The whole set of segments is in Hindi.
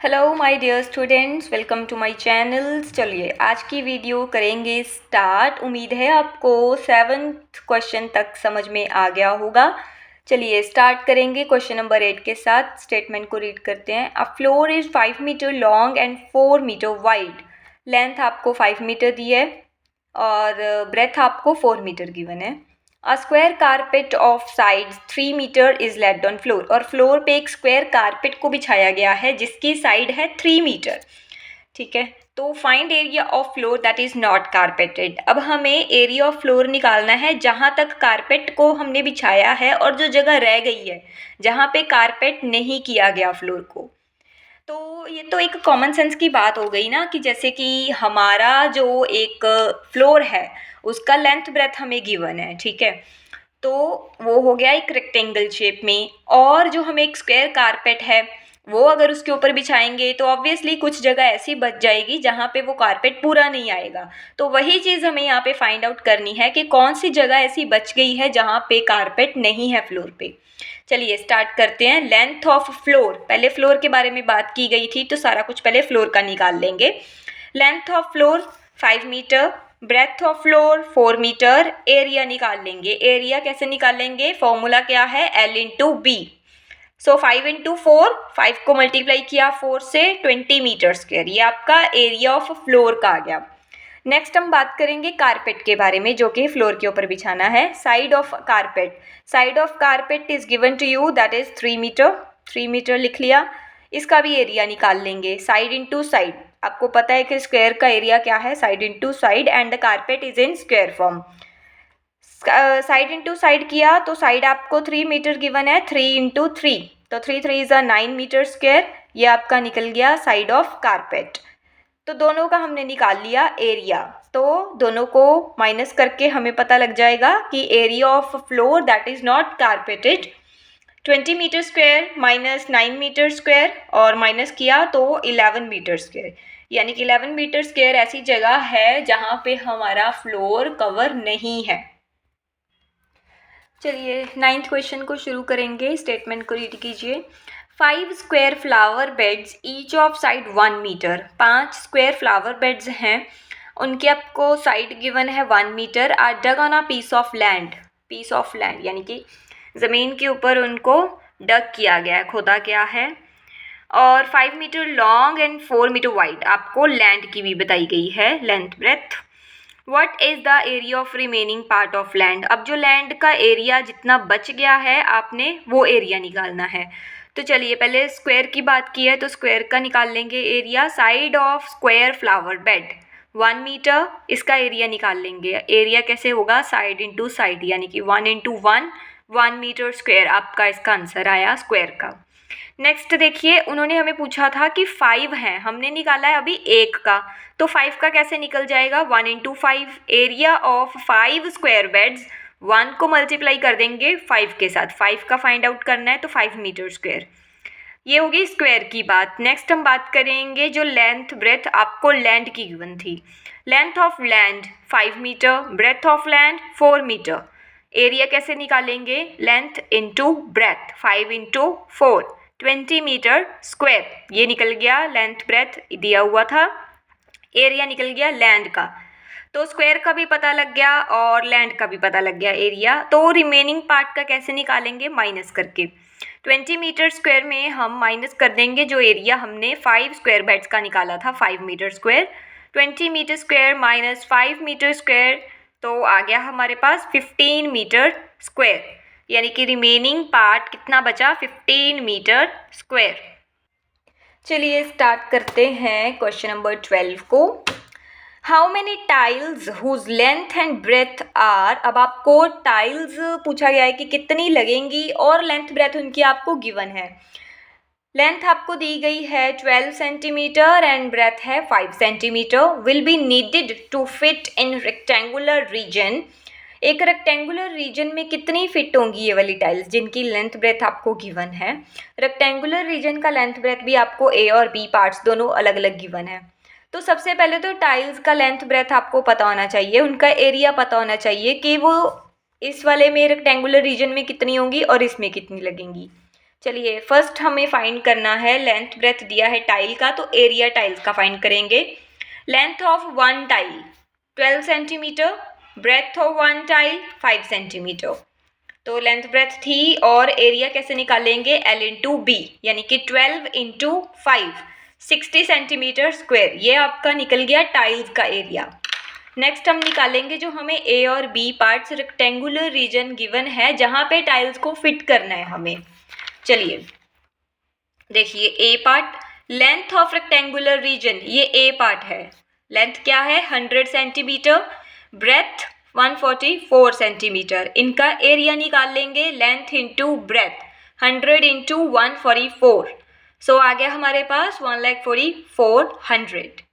Hello my dear students, welcome to my channels. चलिए आज की वीडियो करेंगे स्टार्ट। उम्मीद है आपको 7th क्वेश्चन तक समझ में आ गया होगा। चलिए स्टार्ट करेंगे क्वेश्चन नंबर 8 के साथ। स्टेटमेंट को रीड करते हैं। A floor is 5 metre long and 4 metre wide. Length आपको 5 मीटर दी है और ब्रेथ आपको 4 मीटर गिवन है। A square carpet of side 3 metre is laid on floor. और फ्लोर पे एक स्क्वायर कारपेट को बिछाया गया है जिसकी साइड है 3 मीटर। ठीक है, तो find area of floor that is not carpeted. अब हमें एरिया ऑफ फ्लोर निकालना है जहाँ तक कारपेट को हमने बिछाया है और जो जगह रह गई है जहाँ पे कारपेट नहीं किया गया फ्लोर को। तो ये तो एक कॉमन सेंस की बात हो गई ना, कि जैसे कि हमारा जो एक फ्लोर है उसका लेंथ ब्रेथ हमें गिवन है। ठीक है, तो वो हो गया एक रेक्टेंगल शेप में, और जो हमें एक स्क्वायर कारपेट है वो अगर उसके ऊपर बिछाएंगे तो ऑब्वियसली कुछ जगह ऐसी बच जाएगी जहाँ पे वो कारपेट पूरा नहीं आएगा। तो वही चीज़ हमें यहाँ पे फाइंड आउट करनी है कि कौन सी जगह ऐसी बच गई है जहाँ पे कारपेट नहीं है फ्लोर पे। चलिए स्टार्ट करते हैं। लेंथ ऑफ फ्लोर, पहले फ्लोर के बारे में बात की गई थी तो सारा कुछ पहले फ्लोर का निकाल लेंगे। Length of floor 5 metre, breadth of floor 4 metre. Area निकाल लेंगे। एरिया कैसे निकालेंगे? फॉर्मूला क्या है? L into B. So 5 into 4, 5 को मल्टीप्लाई किया 4 से, 20 मीटर स्क्वायर। ये आपका एरिया ऑफ फ्लोर का आ गया। नेक्स्ट हम बात करेंगे कारपेट के बारे में, जो कि फ्लोर के ऊपर बिछाना है। Side of carpet, side of carpet is given to you that is 3 metre. 3 metre लिख लिया। इसका भी एरिया निकाल लेंगे। साइड इंटू साइड, आपको पता है कि स्क्वायर का एरिया क्या है? Side into side, and the carpet is in square form. Side into side किया तो साइड आपको 3 मीटर गिवन है, 3 इंटू 3, तो 3 3 इज 9 मीटर स्क्वायर। ये आपका निकल गया साइड ऑफ कारपेट। तो दोनों का हमने निकाल लिया एरिया। तो दोनों को माइनस करके हमें पता लग जाएगा कि area of floor that is not carpeted 20 metre square minus 9 metre square, और माइनस किया तो 11 मीटर स्क्वायर। यानी कि 11 मीटर स्क्वायर ऐसी जगह है जहाँ पे हमारा फ्लोर कवर नहीं है। चलिए 9th क्वेश्चन को शुरू करेंगे। स्टेटमेंट को रीड कीजिए। 5 square flower beds each of side 1 metre. 5 square flower beds हैं, उनके आपको साइड गिवन है 1 metre. Are dug on a piece of land. Piece of land यानी कि ज़मीन के ऊपर उनको डग किया गया है, खोदा गया है। और 5 metre long and 4 metre wide आपको लैंड की भी बताई गई है, length breadth. What is the area of remaining part of land? अब जो लैंड का एरिया जितना बच गया है आपने वो एरिया निकालना है। तो चलिए पहले स्क्वायर की बात की है तो स्क्वायर का निकाल लेंगे area. Side of square flower bed 1 metre, इसका एरिया निकाल लेंगे। एरिया कैसे होगा? साइड इंटू साइड, यानी कि 1 इंटू 1, 1 मीटर स्क्वायर आपका इसका आंसर आया स्क्वायर का। नेक्स्ट देखिए, उन्होंने हमें पूछा था कि 5 हैं, हमने निकाला है अभी 1 का, तो 5 का कैसे निकल जाएगा? 1 into 5। Area of 5 square beds, 1 को मल्टीप्लाई कर देंगे 5 के साथ। 5 का फाइंड आउट करना है तो 5 मीटर स्क्वायर। ये होगी स्क्वायर की बात। नेक्स्ट हम बात करेंगे जो लेंथ ब्रेथ आपको लैंड की गिवन थी। Length of land 5 metre, breadth of land 4 metre. Area कैसे निकालेंगे? Length into breadth, 5 into 4, 20 metre square. ये निकल गया लेंथ ब्रेथ दिया हुआ था। एरिया निकल गया लैंड का। तो स्क्वायर का भी पता लग गया और लैंड का भी पता लग गया एरिया। तो रिमेनिंग पार्ट का कैसे निकालेंगे? माइनस करके। 20 मीटर स्क्वायर में हम माइनस कर देंगे जो एरिया हमने 5 स्क्वायर बेड्स का निकाला था, 5 metre square. 20 metre square minus 5 metre square, तो आ गया हमारे पास 15 मीटर स्क्वायर। यानी कि रिमेनिंग पार्ट कितना बचा? 15 मीटर स्क्वायर। चलिए स्टार्ट करते हैं क्वेश्चन नंबर 12 को। How many tiles whose length and breadth are. अब आपको टाइल्स पूछा गया है कि कितनी लगेंगी और लेंथ ब्रेथ उनकी आपको गिवन है। लेंथ आपको दी गई है 12 सेंटीमीटर एंड ब्रेथ है 5 centimetre. Will be needed to fit in rectangular region. एक रेक्टेंगुलर रीजन में कितनी फिट होंगी ये वाली टाइल्स जिनकी लेंथ ब्रेथ आपको गिवन है। रेक्टेंगुलर रीजन का लेंथ ब्रेथ भी आपको ए और बी पार्ट्स दोनों अलग अलग गिवन है। तो सबसे पहले तो टाइल्स का लेंथ ब्रेथ आपको पता होना चाहिए, उनका एरिया पता होना चाहिए कि वो इस वाले में रेक्टेंगुलर रीजन में कितनी होंगी और इसमें कितनी लगेंगी। चलिए फर्स्ट हमें फाइंड करना है, लेंथ ब्रेथ दिया है टाइल का, तो एरिया टाइल्स का फाइंड करेंगे। Length of one tile 12 centimetre, breadth of one tile 5 centimetre. तो लेंथ ब्रेथ थी और एरिया कैसे निकालेंगे, L इंटू बी, यानी कि 12 इंटू 5 60 सेंटीमीटर स्क्वायर। ये आपका निकल गया टाइल्स का एरिया। नेक्स्ट हम निकालेंगे जो हमें ए और B parts rectangular region given है जहाँ पे टाइल्स को फिट करना है हमें। चलिए देखिए A part, length of rectangular region, ये ए पार्ट है, लेंथ क्या है 100 सेंटीमीटर, ब्रेथ 144 सेंटीमीटर। इनका एरिया निकाल लेंगे, length into breadth 100 into 144, so आ गया हमारे पास 1,44,100।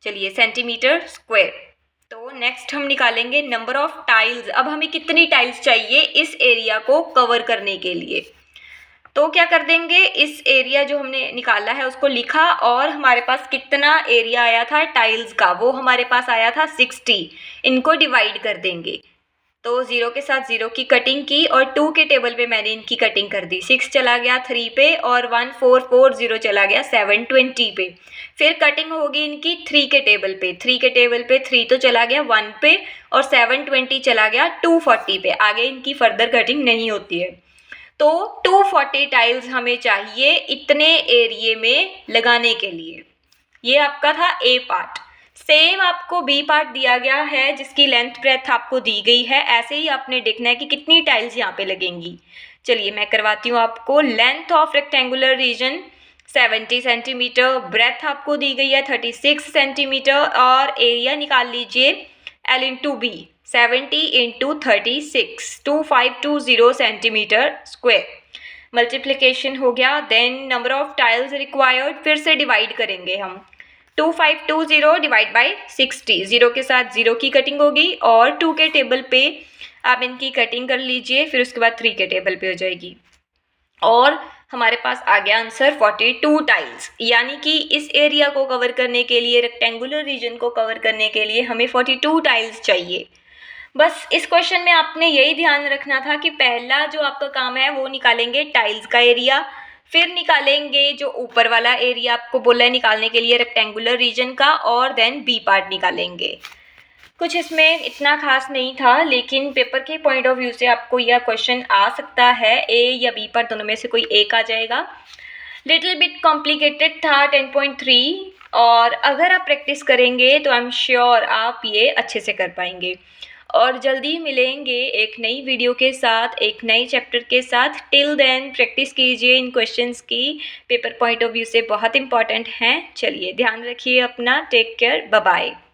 चलिए सेंटीमीटर स्क्वायर। तो नेक्स्ट हम निकालेंगे नंबर ऑफ टाइल्स। अब हमें कितनी टाइल्स चाहिए इस एरिया को कवर करने के लिए, तो क्या कर देंगे, इस एरिया जो हमने निकाला है उसको लिखा और हमारे पास कितना एरिया आया था टाइल्स का, वो हमारे पास आया था 60। इनको डिवाइड कर देंगे, तो 0 के साथ 0 की कटिंग की और 2 के टेबल पे मैंने इनकी कटिंग कर दी। 6 चला गया 3 पे और 1440 चला गया 720 पे। फिर कटिंग होगी इनकी 3 के टेबल पे, 3 के टेबल पे 3 तो चला गया 1 पे और 720 चला गया 240 पे। आगे इनकी फर्दर कटिंग नहीं होती है। तो 240 टाइल्स हमें चाहिए इतने एरिए में लगाने के लिए। ये आपका था ए पार्ट। सेम आपको बी पार्ट दिया गया है जिसकी लेंथ ब्रेथ आपको दी गई है, ऐसे ही आपने देखना है कि कितनी टाइल्स यहाँ पे लगेंगी। चलिए मैं करवाती हूँ आपको। Length of rectangular region 70 centimetre, breadth आपको दी गई है 36 सेंटीमीटर और एरिया निकाल लीजिए L into B 70 into 36 2520 centimetre square. Multiplication हो गया, then number of tiles required, फिर से डिवाइड करेंगे हम। 2520 डिवाइड बाई 60, 0 के साथ 0 की कटिंग होगी और 2 के टेबल पे आप इनकी कटिंग कर लीजिए, फिर उसके बाद 3 के टेबल पे हो जाएगी और हमारे पास आ गया आंसर 42 टाइल्स। यानी कि इस एरिया को कवर करने के लिए, रेक्टेंगुलर रीजन को कवर करने के लिए हमें 42 टाइल्स चाहिए। बस इस क्वेश्चन में आपने यही ध्यान रखना था कि पहला जो आपका काम है वो निकालेंगे टाइल्स का एरिया, फिर निकालेंगे जो ऊपर वाला एरिया आपको बोला है निकालने के लिए रेक्टेंगुलर रीजन का, और देन बी पार्ट निकालेंगे। कुछ इसमें इतना खास नहीं था, लेकिन पेपर के पॉइंट ऑफ व्यू से आपको यह क्वेश्चन आ सकता है, ए या बी पार्ट दोनों में से कोई एक आ जाएगा। लिटिल बिट कॉम्प्लिकेटेड था 10.3, और अगर आप प्रैक्टिस करेंगे तो आई एम श्योर आप ये अच्छे से कर पाएंगे। और जल्दी मिलेंगे एक नई वीडियो के साथ, एक नए चैप्टर के साथ। टिल देन प्रैक्टिस कीजिए इन क्वेश्चंस की, पेपर पॉइंट ऑफ व्यू से बहुत इंपॉर्टेंट हैं। चलिए ध्यान रखिए अपना, टेक केयर, बाय बाय।